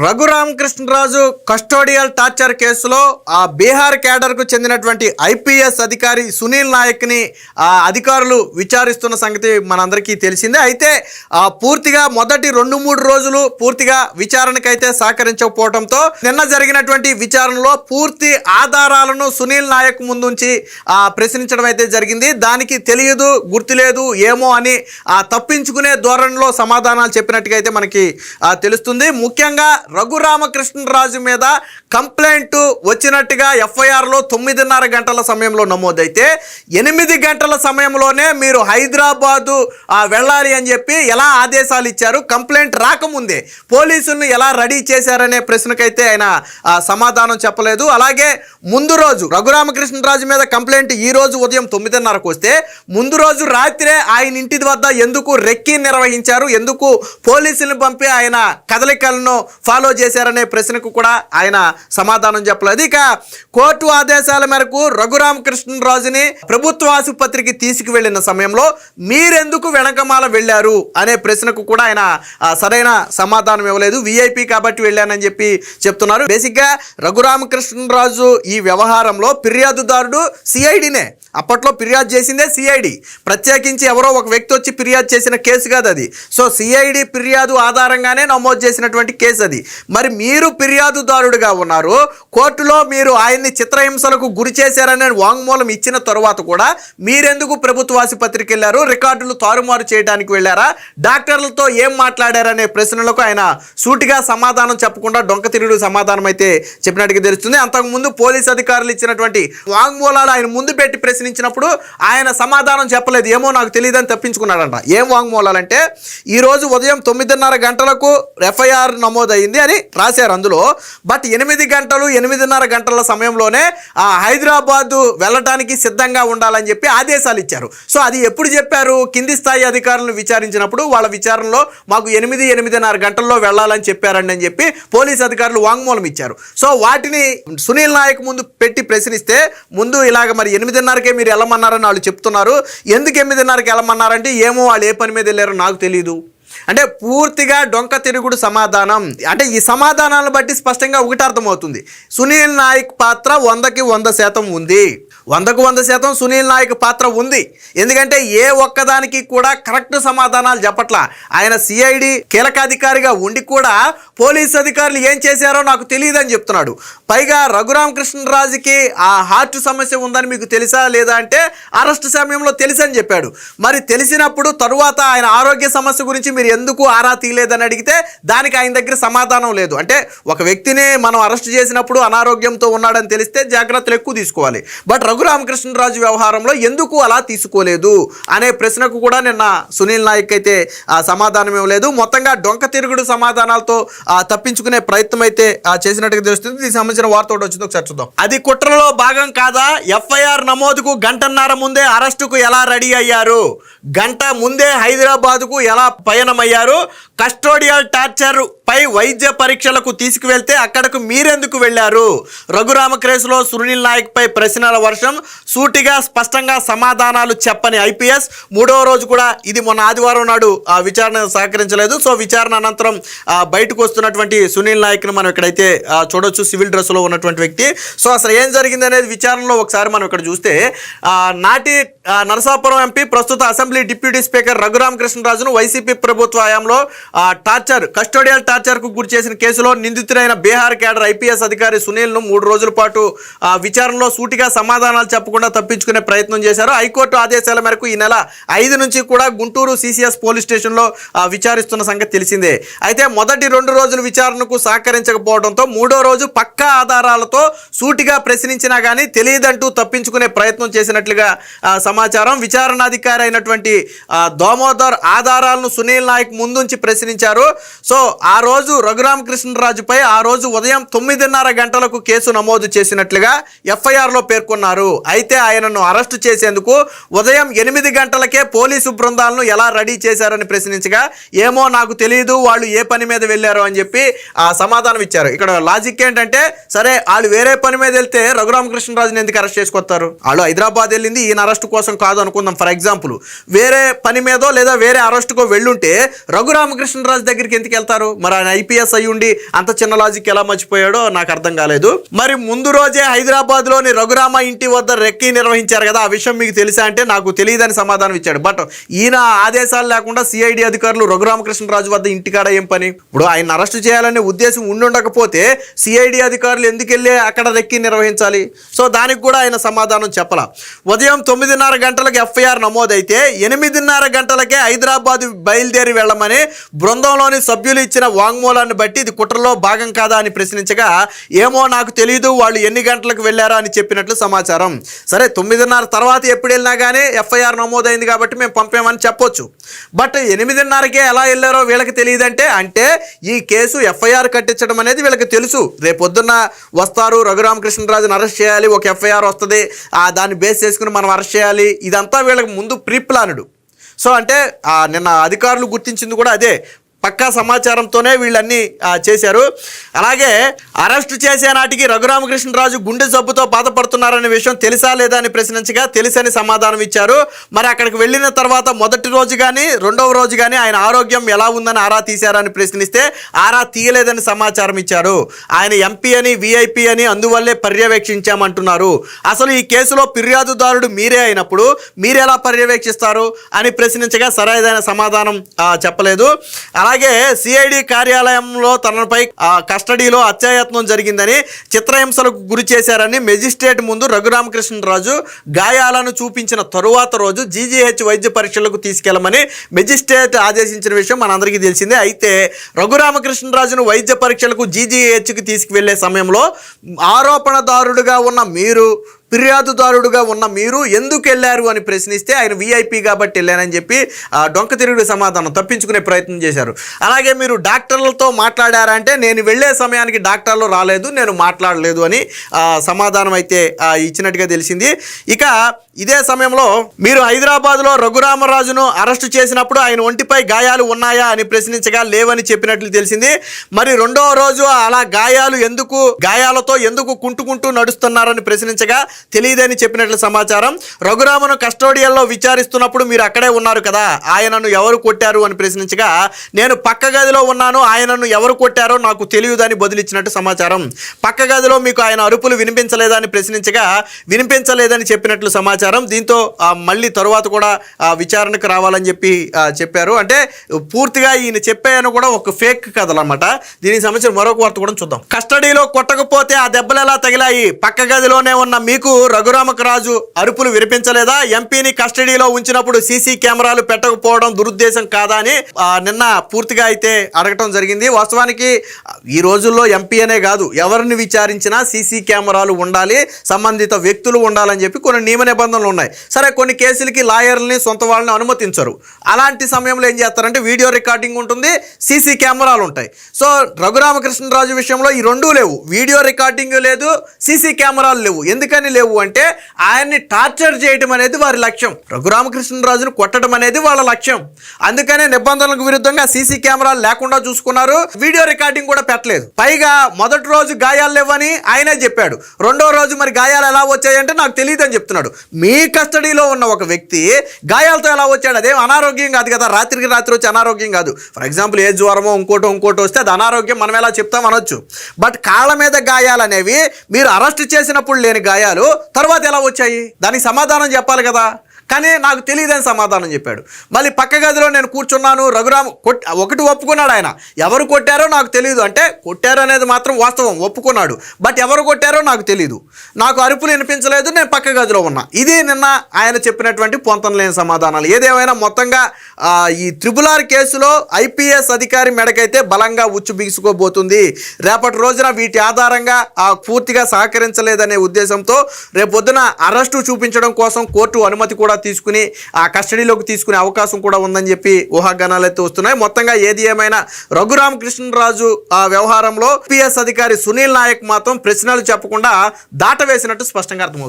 Raghuramakrishnaraju custodial torture కేసులో ఆ బీహార్ క్యాడర్కు చెందినటువంటి ఐపీఎస్ అధికారి సునీల్ నాయక్ని అధికారులు విచారిస్తున్న సంగతి మనందరికీ తెలిసిందే. అయితే పూర్తిగా మొదటి 2-3 రోజులు పూర్తిగా విచారణకైతే సహకరించకపోవడంతో నిన్న జరిగినటువంటి విచారణలో పూర్తి ఆధారాలను సునీల్ నాయక్ ముందుంచి ప్రశ్నించడం అయితే జరిగింది. దానికి తెలియదు, గుర్తులేదు, ఏమో అని తప్పించుకునే ధోరణిలో సమాధానాలు చెప్పినట్టుగా అయితే మనకి తెలుస్తుంది. ముఖ్యంగా రఘురామకృష్ణరాజు మీద కంప్లైంట్ వచ్చినట్టుగా ఎఫ్ఐఆర్లో 9:30 గంటల సమయంలో నమోదైతే 8 గంటల సమయంలోనే మీరు హైదరాబాదు వెళ్ళాలి అని చెప్పి ఎలా ఆదేశాలు ఇచ్చారు, కంప్లైంట్ రాకముందే పోలీసులను ఎలా రెడీ చేశారనే ప్రశ్నకైతే ఆయన సమాధానం చెప్పలేదు. అలాగే ముందు రోజు రఘురామకృష్ణరాజు మీద కంప్లైంట్ ఈ రోజు ఉదయం 9:30కు వస్తే ముందు రోజు రాత్రే ఆయన ఇంటి వద్ద ఎందుకు రెక్కీ నిర్వహించారు, ఎందుకు పోలీసులను పంపి ఆయన కదలికలను ఫాలో చేశారనే ప్రశ్నకు కూడా ఆయన సమాధానం చెప్పలేదు. ఇక కోర్టు ఆదేశాల మేరకు రఘురామకృష్ణరాజుని ప్రభుత్వ ఆసుపత్రికి తీసుకువెళ్లిన సమయంలో మీరెందుకు వెనకమాల వెళ్ళారు అనే ప్రశ్నకు కూడా ఆయన సరైన సమాధానం ఇవ్వలేదు. విఐపి కాబట్టి వెళ్ళానని చెప్పి చెప్తున్నారు. బేసిక్గా రఘురామకృష్ణరాజు ఈ వ్యవహారంలో ఫిర్యాదుదారుడు సిఐడినే. అప్పట్లో ఫిర్యాదు చేసిందే సిఐడి, ప్రత్యేకించి ఎవరో ఒక వ్యక్తి వచ్చి ఫిర్యాదు చేసిన కేసు కాదు అది. సో సిఐడి ఫిర్యాదు ఆధారంగానే నమోదు చేసినటువంటి కేసు అది. మరి మీరు ఫిర్యాదుదారుడుగా ఉన్నారు, కోర్టులో మీరు ఆయన్ని చిత్రహింసలకు గురి చేశారనే వాంగ్మూలం ఇచ్చిన తరువాత కూడా మీరెందుకు ప్రభుత్వ ఆసుపత్రికి వెళ్ళారు, రికార్డులు తారుమారు చేయడానికి వెళ్ళారా, డాక్టర్లతో ఏం మాట్లాడారనే ప్రశ్నలకు ఆయన సూటిగా సమాధానం చెప్పకుండా డొంక తిరుగుడు సమాధానం అయితే చెప్పినట్టుగా తెలుస్తుంది. అంతకుముందు పోలీస్ అధికారులు ఇచ్చినటువంటి వాంగ్మూలాలు ఆయన ముందు పెట్టి ప్రశ్నించినప్పుడు ఆయన సమాధానం చెప్పలేదు, ఏమో నాకు తెలియదని తప్పించుకున్నాడంట. ఏం వాంగ్మూలాలంటే ఈరోజు ఉదయం 9:30 గంటలకు ఎఫ్ఐఆర్ నమోదైంది అని రాశారు అందులో. బట్ 8:30 గంటల సమయంలోనే హైదరాబాదు వెళ్ళడానికి సిద్ధంగా ఉండాలని చెప్పి ఆదేశాలు ఇచ్చారు. సో అది ఎప్పుడు చెప్పారు? కింది స్థాయి అధికారులను విచారించినప్పుడు వాళ్ళ విచారణలో మాకు 8-8:30 గంటల్లో వెళ్ళాలని చెప్పారండి అని చెప్పి పోలీస్ అధికారులు వాంగ్మూలం ఇచ్చారు. సో వాటిని సునీల్ నాయక్ ముందు పెట్టి ప్రశ్నిస్తే ముందు ఇలాగ మరి 8:30కే మీరు వెళ్ళమన్నారని వాళ్ళు చెప్తున్నారు. ఎందుకు 8:30కి వెళ్ళమన్నారంటే ఏమో వాళ్ళు ఏ పని మీద వెళ్ళారో నాకు తెలియదు అంటే పూర్తిగా డొంక తిరుగుడు సమాధానం. అంటే ఈ సమాధానాలను బట్టి స్పష్టంగా ఒకటి అర్థమవుతుంది, సునీల్ నాయక్ పాత్ర 100కి 100% ఉంది. 100కు 100% సునీల్ నాయక్ పాత్ర ఉంది. ఎందుకంటే ఏ ఒక్కదానికి కూడా కరెక్ట్ సమాధానాలు చెప్పట్లా. ఆయన సిఐడి కీలకాధికారిగా ఉండి కూడా పోలీస్ అధికారులు ఏం చేశారో నాకు తెలియదని చెప్తున్నాడు. పైగా రఘురామకృష్ణరాజుకి ఆ హార్ట్ సమస్య ఉందని మీకు తెలుసా లేదా అంటే అరెస్ట్ సమయంలో తెలుసని చెప్పాడు. మరి తెలిసినప్పుడు తరువాత ఆయన ఆరోగ్య సమస్య గురించి మీరు ఎందుకు ఆరా తీయలేదని అడిగితే దానికి ఆయన దగ్గర సమాధానం లేదు. అంటే ఒక వ్యక్తిని మనం అరెస్ట్ చేసినప్పుడు అనారోగ్యంతో ఉన్నాడని తెలిస్తే జాగ్రత్తలు ఎక్కువ తీసుకోవాలి. బట్ రఘురామకృష్ణరాజు వ్యవహారంలో ఎందుకు అలా తీసుకోలేదు అనే ప్రశ్నకు కూడా నిన్న సునీల్ నాయక్ అయితే సమాధానం ఇవ్వలేదు. మొత్తంగా డొంక తిరుగుడు సమాధానాలతో తప్పించుకునే ప్రయత్నం అయితే చేసినట్టుగా తెలుస్తుంది. దీనికి సంబంధించిన వార్త ఒకటి వచ్చింది, ఒకసారి చూద్దాం. అది కుట్రలో భాగం కాదా? ఎఫ్ఐఆర్ నమోదుకు గంటన్నర ముందే అరెస్టుకు ఎలా రెడీ అయ్యారు, గంట ముందే హైదరాబాద్కు ఎలా పయనమయ్యారు, కస్టోడియల్ టార్చర్ పై వైద్య పరీక్షలకు తీసుకువెళ్తే అక్కడకు మీరెందుకు వెళ్ళారు, రఘురామ కేసులో సునీల్ నాయక్ పై ప్రశ్నల వర్షం, సూటిగా స్పష్టంగా సమాధానాలు చెప్పని ఐపీఎస్. 3వ రోజు కూడా ఇది మొన్న ఆదివారం నాడు విచారణ సహకరించలేదు. సో విచారణ అనంతరం బయటకు వస్తున్నటువంటి సునీల్ నాయక్ను మనం ఇక్కడైతే చూడొచ్చు, సివిల్ డ్రెస్లో ఉన్నటువంటి వ్యక్తి. సో అసలు ఏం జరిగింది అనేది విచారణలో ఒకసారి మనం ఇక్కడ చూస్తే నాటి నరసాపురం ఎంపీ ప్రస్తుత అసెంబ్లీ డిప్యూటీ స్పీకర్ రఘురామకృష్ణరాజును వైసీపీ ప్రభుత్వ హయాంలో కస్టోడియల్ టార్చర్కు గురి చేసిన కేసులో నిందితుడైన బీహార్ క్యాడర్ ఐపీఎస్ అధికారి సునీల్ను 3 రోజుల పాటు విచారణలో సూటిగా సమాధానాలు చెప్పకుండా తప్పించుకునే ప్రయత్నం చేశారు. హైకోర్టు ఆదేశాల మేరకు ఈ నెల 5 నుంచి కూడా గుంటూరు సిసిఎస్ పోలీస్ స్టేషన్లో విచారిస్తున్న సంగతి తెలిసిందే. అయితే మొదటి 2 రోజుల విచారణకు సహకరించకపోవడంతో 3వ రోజు పక్కా ఆధారాలతో సూటిగా ప్రశ్నించినా కానీ తెలియదంటూ తప్పించుకునే ప్రయత్నం చేసినట్లుగా సమాచారం. విచారణాధికారి అయినటువంటి దామోదర్ ఆధారాలను సునీల్ నాయక్ ముందుంచి ప్రశ్నించారు. సో ఆ రోజు రఘురామకృష్ణరాజుపై ఆ రోజు ఉదయం 9:30 గంటలకు కేసు నమోదు చేసినట్లుగా ఎఫ్ఐఆర్లో పేర్కొన్నారు. చేశారు. అయితే ఆయనను అరెస్టు చేసేందుకు ఉదయం 8 గంటలకే పోలీసు బృందాలను ఎలా రెడీ చేశారని ప్రశ్నించగా ఏమో నాకు తెలియదు, వాళ్ళు ఏ పని మీద వెళ్ళారో అని చెప్పి సమాధానం ఇచ్చారు. ఇక్కడ లాజిక్ ఏంటంటే, సరే వాళ్ళు వేరే పని మీద వెళ్తే రఘురామకృష్ణరాజుని ఎందుకు అరెస్ట్ చేసుకొస్తారు? వాళ్ళు హైదరాబాద్ వెళ్ళింది ఈయన అరెస్ట్ కోసం కాదు అనుకుందాం. ఫర్ ఎగ్జాంపుల్ వేరే పని మీదో లేదా వేరే అరెస్టుకో వెళ్ళుంటే రఘురామకృష్ణరాజు దగ్గరికి ఎందుకు వెళ్తారు? మరి ఆయన ఐపీఎస్ అయ్యి ఉండి అంత చిన్న లాజిక్ ఎలా మర్చిపోయాడో నాకు అర్థం కాలేదు. మరి ముందు రోజే హైదరాబాద్ లోని రఘురామ ఇంటి వద్ద రెక్కీ నిర్వహించారు కదా, ఆ విషయం మీకు తెలుసా అంటే నాకు తెలియదని సమాధానం ఇచ్చాడు. బట్ ఈయన ఆదేశాలు లేకుండా సిఐడి అధికారులు రఘురామకృష్ణరాజు వద్ద ఇంటికాడ ఏం పని? ఇప్పుడు ఆయన అరెస్ట్ చేయాలనే ఉద్దేశం ఉండుండకపోతే సిఐడి అధికారులు ఎందుకు వెళ్ళి అక్కడ రెక్కీ నిర్వహించాలి? సో దానికి కూడా ఆయన సమాధానం చెప్పలా. ఉదయం 9:30 గంటలకు ఎఫ్ఐఆర్ నమోదైతే 8:30 గంటలకే హైదరాబాద్ బయలుదేరి వెళ్ళమని బృందంలోని సభ్యులు ఇచ్చిన వాంగ్మూలాన్ని బట్టి ఇది కుట్రలో భాగం కాదా అని ప్రశ్నించగా ఏమో నాకు తెలియదు, వాళ్ళు ఎన్ని గంటలకు వెళ్ళారో అని చెప్పినట్లు సమాచారం. సరే 9:30 తర్వాత ఎప్పుడు వెళ్ళినా కానీ ఎఫ్ఐఆర్ నమోదైంది కాబట్టి మేము పంపామని చెప్పొచ్చు. బట్ 8:30కే ఎలా వెళ్ళారో వీళ్ళకి తెలియదంటే, అంటే ఈ కేసు ఎఫ్ఐఆర్ కట్టించడం అనేది వీళ్ళకి తెలుసు. రేపొద్దున్న వస్తారు, రఘురామకృష్ణరాజుని అరెస్ట్ చేయాలి, ఒక ఎఫ్ఐఆర్ వస్తుంది, దాన్ని బేస్ చేసుకుని మనం అరెస్ట్ చేయాలి, ఇదంతా వీళ్ళకి ముందు ప్రీ ప్లాన్డ్. సో అంటే నిన్న అధికారులు గుర్తించింది కూడా అదే, పక్కా సమాచారంతోనే వీళ్ళన్నీ చేశారు. అలాగే అరెస్టు చేసే నాటికి రఘురామకృష్ణరాజు గుండె జబ్బుతో బాధపడుతున్నారనే విషయం తెలుసా లేదా అని ప్రశ్నించగా తెలుసని సమాధానం ఇచ్చారు. మరి అక్కడికి వెళ్ళిన తర్వాత మొదటి రోజు కానీ రెండవ రోజు కానీ ఆయన ఆరోగ్యం ఎలా ఉందని ఆరా తీశారని ప్రశ్నిస్తే ఆరా తీయలేదని సమాచారం ఇచ్చారు. ఆయన ఎంపీ అని విఐపి అని అందువల్లే పర్యవేక్షించామంటున్నారు. అసలు ఈ కేసులో ఫిర్యాదుదారుడు మీరే అయినప్పుడు మీరెలా పర్యవేక్షిస్తారు అని ప్రశ్నించగా సరైన సమాధానం చెప్పలేదు. అలాగే సిఐడి కార్యాలయంలో తనపై కస్టడీలో హత్యాయత్నం జరిగిందని, చిత్రహింసలకు గురి చేశారని మెజిస్ట్రేట్ ముందు రఘురామకృష్ణరాజు గాయాలను చూపించిన తరువాత రోజు జీజీహెచ్ వైద్య పరీక్షలకు తీసుకెళ్లమని మెజిస్ట్రేట్ ఆదేశించిన విషయం మనందరికీ తెలిసిందే. అయితే రఘురామకృష్ణరాజును వైద్య పరీక్షలకు జీజీహెచ్కి తీసుకువెళ్లే సమయంలో ఆరోపణదారుడుగా ఉన్న మీరు, ఫిర్యాదుదారుడుగా ఉన్న మీరు ఎందుకు వెళ్ళారు అని ప్రశ్నిస్తే ఆయన విఐపి కాబట్టి వెళ్ళానని చెప్పి డొంక తిరుగుడు సమాధానం తప్పించుకునే ప్రయత్నం చేశారు. అలాగే మీరు డాక్టర్లతో మాట్లాడారంటే నేను వెళ్ళే సమయానికి డాక్టర్లు రాలేదు, నేను మాట్లాడలేదు అని సమాధానం అయితే ఇచ్చినట్టుగా తెలిసింది. ఇక ఇదే సమయంలో మీరు హైదరాబాద్లో రఘురామరాజును అరెస్టు చేసినప్పుడు ఆయన ఒంటిపై గాయాలు ఉన్నాయా అని ప్రశ్నించగా లేవని చెప్పినట్లు తెలిసింది. మరి రెండవ రోజు అలా గాయాలతో ఎందుకు కుంటుకుంటూ నడుస్తున్నారని ప్రశ్నించగా తెలియదని చెప్పినట్లు సమాచారం. రఘురామను కస్టోడియల్లో విచారిస్తున్నప్పుడు మీరు అక్కడే ఉన్నారు కదా, ఆయనను ఎవరు కొట్టారు అని ప్రశ్నించగా నేను పక్క గదిలో ఉన్నాను, ఆయనను ఎవరు కొట్టారో నాకు తెలియదని బదులిచ్చినట్టు సమాచారం. పక్క గదిలో మీకు ఆయన అరుపులు వినిపించలేదని ప్రశ్నించగా వినిపించలేదని చెప్పినట్లు సమాచారం. దీంతో మళ్ళీ తరువాత కూడా విచారణకు రావాలని చెప్పారు. అంటే పూర్తిగా ఈయన చెప్పాయని కూడా ఒక ఫేక్ కథలన్నమాట. దీనికి సంబంధించిన మరొక వార్త కూడా చూద్దాం. కస్టడీలో కొట్టకపోతే ఆ దెబ్బలు ఎలా తగిలాయి? పక్క గదిలోనే ఉన్న మీకు రఘురామకరాజు అరుపులు వినిపించలేదా? ఎంపీని కస్టడీలో ఉంచినప్పుడు సీసీ కెమెరాలు పెట్టకపోవడం దురుద్దేశం కాదా అని నిన్న పూర్తిగా అయితే అడగటం జరిగింది. వాస్తవానికి ఈ రోజుల్లో ఎంపీ అనే కాదు, ఎవరిని విచారించినా సీసీ కెమెరాలు ఉండాలి, సంబంధిత వ్యక్తులు ఉండాలని చెప్పి కొన్ని నియమ నిబంధనలు ఉన్నాయి. సరే కొన్ని కేసులకి లాయర్లని సొంత వాళ్ళని అనుమతించరు. అలాంటి సమయంలో ఏం చేస్తారంటే వీడియో రికార్డింగ్ ఉంటుంది, సీసీ కెమెరాలు ఉంటాయి. సో రఘురామకృష్ణరాజు విషయంలో ఈ రెండూ లేవు, వీడియో రికార్డింగ్ లేదు, సీసీ కెమెరాలు లేవు. ఎందుకని లేవు అంటే ఆయన్ని టార్చర్ చేయడం అనేది వారి లక్ష్యం, రఘురామకృష్ణరాజును కొట్టడం అనేది వాళ్ళ లక్ష్యం. అందుకనే నిబంధనలకు విరుద్ధంగా సీసీ కెమెరాలు లేకుండా చూసుకున్నారు, వీడియో రికార్డింగ్ కూడా పెట్టలేదు. పైగా మొదటి రోజు గాయాలు లేవని ఆయనే చెప్పాడు, రెండో రోజు మరి గాయాలు ఎలా వచ్చాయంటే నాకు తెలియదు అని చెప్తున్నాడు. మీ కస్టడీలో ఉన్న ఒక వ్యక్తి గాయాలతో ఎలా వచ్చాడు? అదేం అనారోగ్యం కాదు కదా, రాత్రికి రాత్రి వచ్చి అనారోగ్యం కాదు. ఫర్ ఎగ్జాంపుల్ ఏ జ్వరమో ఇంకోటో వస్తే అది అనారోగ్యం, మనం ఎలా చెప్తాం అనొచ్చు. బట్ కాళ్ళ మీద గాయాలు అనేవి మీరు అరెస్ట్ చేసినప్పుడు లేని గాయాలు తర్వాత ఎలా వచ్చాయి? దానికి సమాధానం చెప్పాలి కదా. కానీ నాకు తెలియదని సమాధానం చెప్పాడు. మళ్ళీ పక్క గదిలో నేను కూర్చున్నాను, రఘురామ్ ఒకటి ఒప్పుకున్నాడు, ఆయన ఎవరు కొట్టారో నాకు తెలియదు అంటే కొట్టారు అనేది మాత్రం వాస్తవం ఒప్పుకున్నాడు. బట్ ఎవరు కొట్టారో నాకు తెలియదు, నాకు అరుపులు వినిపించలేదు, నేను పక్క గదిలో ఉన్నా. ఇది నిన్న ఆయన చెప్పినటువంటి పొంతం లేని సమాధానాలు. ఏదేమైనా మొత్తంగా ఈ త్రిపుల్ కేసులో ఐపీఎస్ అధికారి మెడకైతే బలంగా ఉచ్చు బిగుసుకోబోతుంది. రేపటి రోజున వీటి ఆధారంగా పూర్తిగా సహకరించలేదనే ఉద్దేశంతో రేపొద్దున అరెస్టు చూపించడం కోసం కోర్టు అనుమతి కూడా తీసుకుని ఆ కస్టడీలోకి తీసుకునే అవకాశం కూడా ఉందని చెప్పి ఊహాగానాలు అయితే వస్తున్నాయి. మొత్తంగా ఏది ఏమైనా రఘురామకృష్ణరాజు వ్యవహారంలో ఐపీఎస్ అధికారి సునీల్ నాయక్ మాత్రం ప్రశ్నలు చెప్పకుండా దాటవేసినట్టు స్పష్టంగా అర్థమవుతుంది.